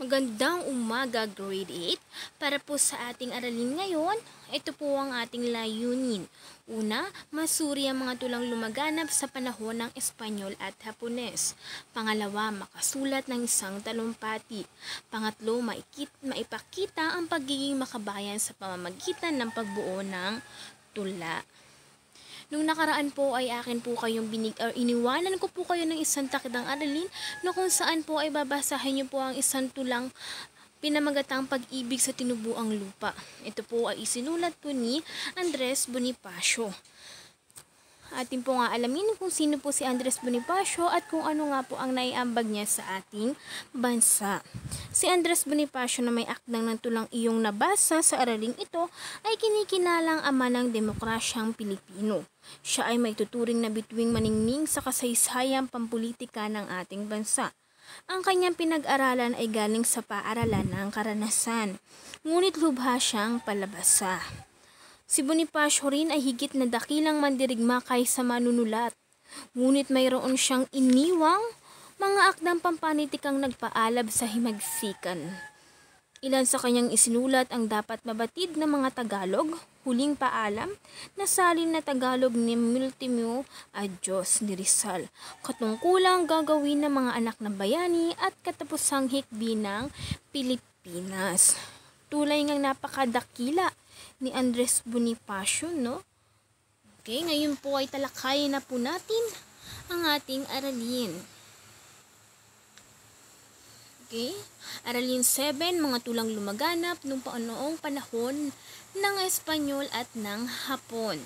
Magandang umaga, grade 8. Para po sa ating aralin ngayon, ito po ang ating layunin. Una, masuri ang mga tulang lumaganap sa panahon ng Espanyol at Hapones. Pangalawa, makasulat ng isang talumpati. Pangatlo, maipakita ang pagiging makabayan sa pamamagitan ng pagbuo ng tula. Nung nakaraan po ay akin po kayong iniwanan ko po kayo ng isang takdang aralin na kung saan po ay babasahin niyo po ang isang tulang pinamagatang pag-ibig sa tinubuang lupa. Ito po ay isinulat po ni Andres Bonifacio. Atin po nga alamin kung sino po si Andres Bonifacio at kung ano nga po ang naiambag niya sa ating bansa. Si Andres Bonifacio na may akdang ng tulang iyong nabasa sa araling ito ay kinikinalang ama ng demokrasyang Pilipino. Siya ay may tuturing na bituing maningning sa kasaysayang pampulitika ng ating bansa. Ang kanyang pinag-aralan ay galing sa paaralan ng karanasan, ngunit lubha siyang palabasa. Si Bonifacio rin ay higit na dakilang mandirigma kaysa manunulat, ngunit mayroon siyang iniwang mga akdang pampanitikang nagpaalab sa himagsikan. Ilan sa kanyang isinulat ang dapat mabatid ng mga Tagalog, Huling Paalam, Nasalin na Tagalog ni Multimo Adios ni Rizal, Katungkulang Gagawin ng mga anak ng bayani at Katapusang hikbi ng Pilipinas. Tulay ngang napakadakila ni Andres Bonifacio, no? Okay, ngayon po ay talakayin na po natin ang ating aralin. Okay, aralin 7, mga tulang lumaganap noong panahon ng Espanyol at ng Hapon.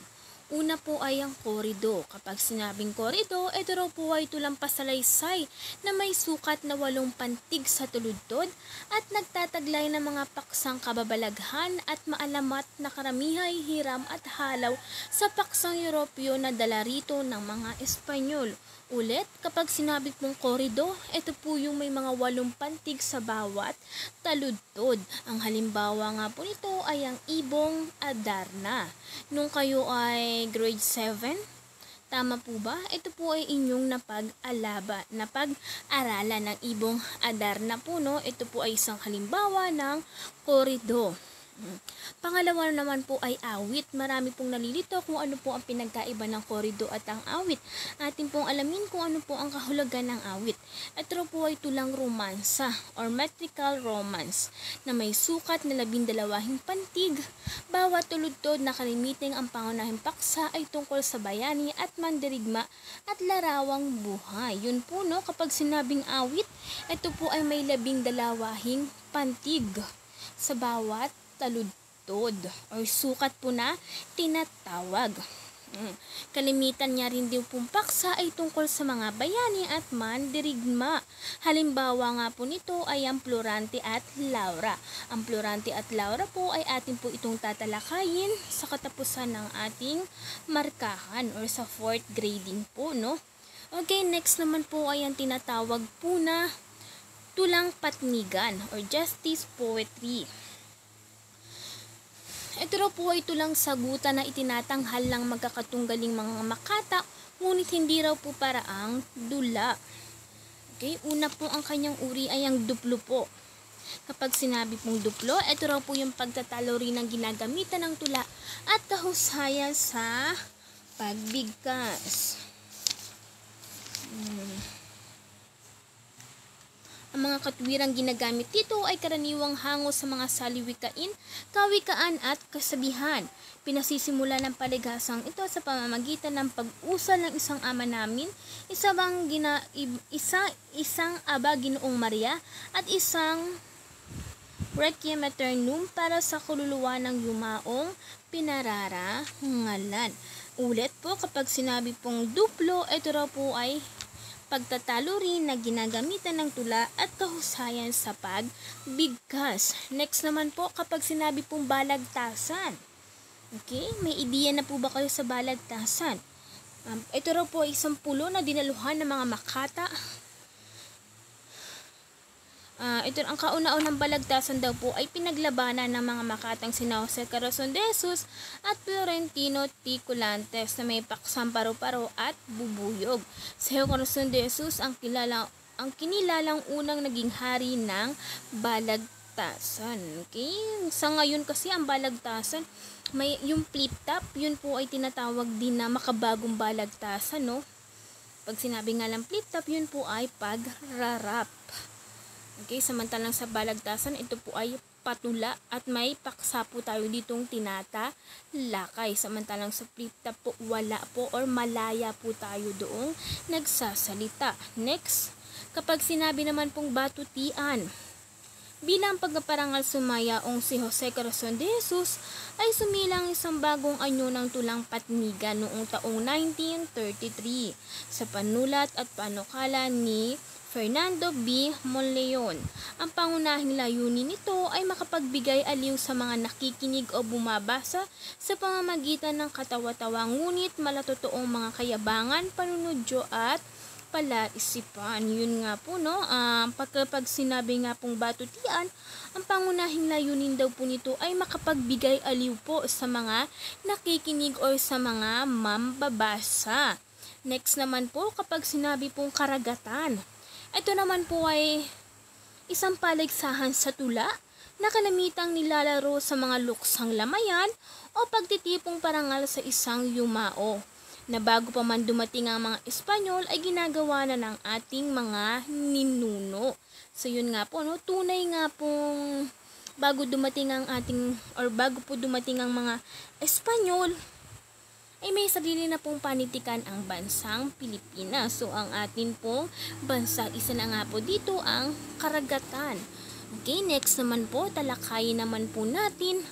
Una po ay ang korido. Kapag sinabing korido, ito raw po ay tulang pasalaysay na may sukat na 8 pantig sa tuludtod at nagtataglay ng mga paksang kababalaghan at maalamat na karamihay hiram at halaw sa paksang Europeo na dala rito ng mga Espanyol. Ulit, kapag sinabi pong korido, ito po yung may mga 8 pantig sa bawat taludtod. Ang halimbawa nga po nito ay ang ibong Adarna. Nung kayo ay grade 7, tama po ba? Ito po ay inyong napag-aralan ng ibong Adarna po, no? Ito po ay isang halimbawa ng korido. Pangalawa naman po ay awit. Marami pong nalilito kung ano po ang pinagkaiba ng korido at ang awit. Atin pong alamin kung ano po ang kahulugan ng awit. Ito po ay tulang romansa or metrical romance na may sukat na 12 pantig. Bawat tuludtod na kalimiting ang pangunahing paksa ay tungkol sa bayani at mandirigma at larawang buhay. Yun po, no, kapag sinabing awit, ito po ay may 12 pantig sa bawat taludtod or sukat po na tinatawag. Kalimitan niya rin din pong paksa ay tungkol sa mga bayani at mandirigma. Halimbawa nga po nito ay ang Florante at Laura. Ang Florante at Laura po ay atin po itong tatalakayin sa katapusan ng ating markahan or sa 4th grading po, no? Okay, next naman po ay ang tinatawag po na tulang patnigan or justice poetry. Ito raw po ay tulang sagutan na itinatanghal ng magkakatunggaling mga makata, ngunit hindi raw po paraang dula. Okay, una po ang kanyang uri ay ang duplo po. Kapag sinabi pong duplo, ito raw po yung pagtatalo rin ng ginagamitan ng tula at kahusayan sa pagbigkas. Ang mga katwirang ginagamit dito ay karaniwang hango sa mga saliwikain, kawikaan at kasabihan. Pinasisimula ng palighasang ito sa pamamagitan ng pag-usal ng isang ama namin, isang aba Ginoong Maria at isang Requiem Aeternum para sa kaluluwa ng yumaong pinararangalan. Ulit po, kapag sinabi pong duplo, ito raw po ay pagtatalo rin na ginagamitan ng tula at kahusayan sa pagbigkas. Next naman po, kapag sinabi pong balagtasan. Okay, may ideya na po ba kayo sa balagtasan? Ito raw po ay isang pulo na dinaluhan ng mga makata. Ito ang kauna-unang balagtasan daw po ay pinaglabanan ng mga makatang sina Jose Corazon de Jesus at Florentino T. Colantes na may paksang paro-paro at bubuyog. Si Jose Corazon de Jesus ang kilala ang kinilalang unang naging hari ng Balagtasan. Okay? Sa ngayon kasi ang Balagtasan, may yung flip top, yun po ay tinatawag din na makabagong Balagtasan, no? Pag sinabi nga lang flip top, yun po ay pagrarap. Okay, samantalang sa Balagtasan, ito po ay patula at may paksa po tayo ditong tinatalakay. Samantalang sa flip top po, wala po or malaya po tayo doong nagsasalita. Next, kapag sinabi naman pong batutian, bilang pagpaparangal sumayaong si Jose Corazon de Jesus ay sumilang isang bagong anyo ng tulang patnigan noong taong 1933 sa panulat at panukala ni Fernando B. Monleon. Ang pangunahing layunin nito ay makapagbigay aliw sa mga nakikinig o bumabasa sa pamamagitan ng katawa-tawa ngunit malatotoong mga kayabangan, panunodyo at palaisipan. Yun nga po, no? Pag sinabi nga pong batutian, ang pangunahing layunin daw po nito ay makapagbigay aliw po sa mga nakikinig o sa mga mambabasa. Next naman po, kapag sinabi pong karagatan, ito naman po ay isang paligsahan sa tula na kalamitang nilalaro sa mga luksang lamayan o pagtitipong parangal sa isang yumao na bago pa man dumating ang mga Espanyol ay ginagawa na ng ating mga ninuno. So yun nga po, no? Tunay nga pong bago dumating ang ating or bago po dumating ang mga Espanyol ay may sarili na pong panitikan ang bansang Pilipinas. So ang atin pong bansa, isa na nga po dito ang karagatan. Okay, next naman po, talakayin naman po natin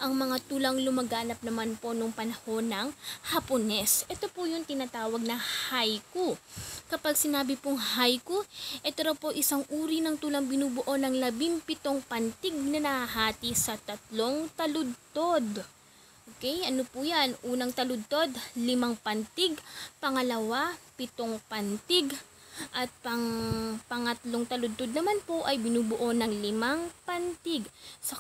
ang mga tulang lumaganap naman po nung panahon ng Hapones. Ito po yung tinatawag na haiku. Kapag sinabi pong haiku, ito raw po isang uri ng tulang binubuo ng 17 pantig na nahahati sa 3 taludtod. Okay, ano po yan? Unang taludtod, 5 pantig. Pangalawa, 7 pantig. At pangatlong taludtod naman po ay binubuo ng 5 pantig. Sa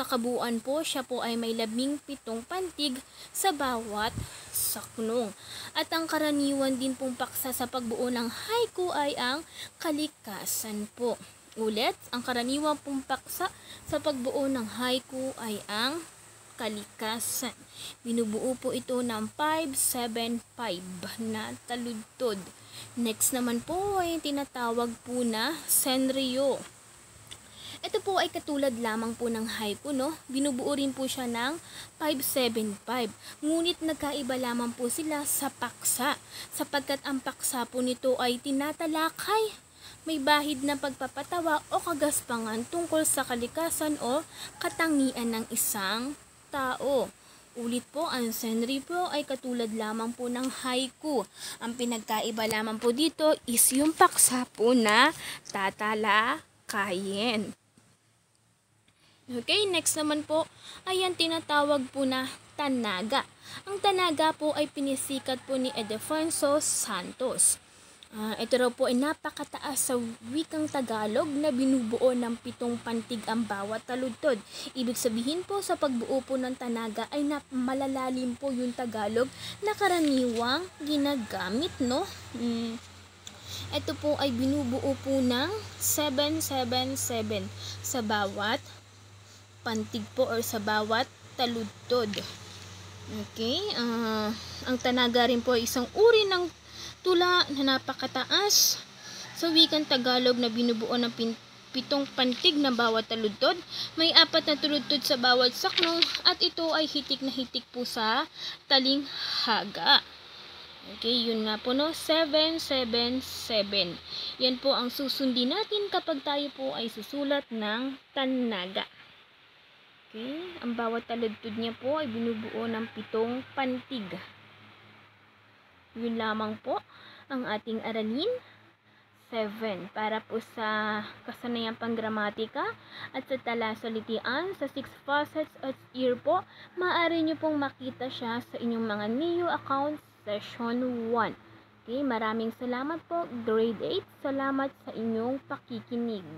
kabuuan po, siya po ay may 17 pantig sa bawat saknong. At ang karaniwan din pong paksa sa pagbuo ng haiku ay ang kalikasan po. Ulit, ang karaniwan pong paksa sa pagbuo ng haiku ay ang kalikasan. Binubuo po ito ng 5-7-5 na taludtod. Next naman po ay tinatawag po na senryo. Ito po ay katulad lamang po ng haiku, no? Binubuo rin po siya ng 5-7-5. Ngunit nagkaiba lamang po sila sa paksa, sapagkat ang paksa po nito ay tinatalakay, may bahid na pagpapatawa o kagaspangan tungkol sa kalikasan o katangian ng isang tao. Ulit po, ang senryo po ay katulad lamang po ng haiku. Ang pinagkaiba lamang po dito is yung paksa po na tatalakayin. Okay, next naman po ay ang tinatawag po na tanaga. Ang tanaga po ay pinisikat po ni Ildefonso Santos. Ito raw po ay napakataas sa wikang Tagalog na binubuo ng 7 pantig ang bawat taludtod. Ibig sabihin po sa pagbuo po ng tanaga ay malalalim po yung Tagalog na karaniwang ginagamit, no? Ito po ay binubuo po ng 7-7-7 sa bawat pantig po or sa bawat taludtod. Okay, ang tanaga rin po ay isang uri ng tula na napakataas sa wikang Tagalog na binubuo ng 7 pantig na bawat taludtod. May 4 na taludtod sa bawat saknong at ito ay hitik na hitik po sa talinghaga. Okay, yun nga po, no? 7-7-7. Yan po ang susundin natin kapag tayo po ay susulat ng tanaga. Okay, ang bawat taludtod niya po ay binubuo ng 7 pantig. Yun lamang po ang ating aralin 7 para po sa kasanayang panggramatika at sa talasalitian sa 6 facets at year po, maaari nyo pong makita siya sa inyong mga NEO account session 1. Okay, maraming salamat po grade 8. Salamat sa inyong pakikinig.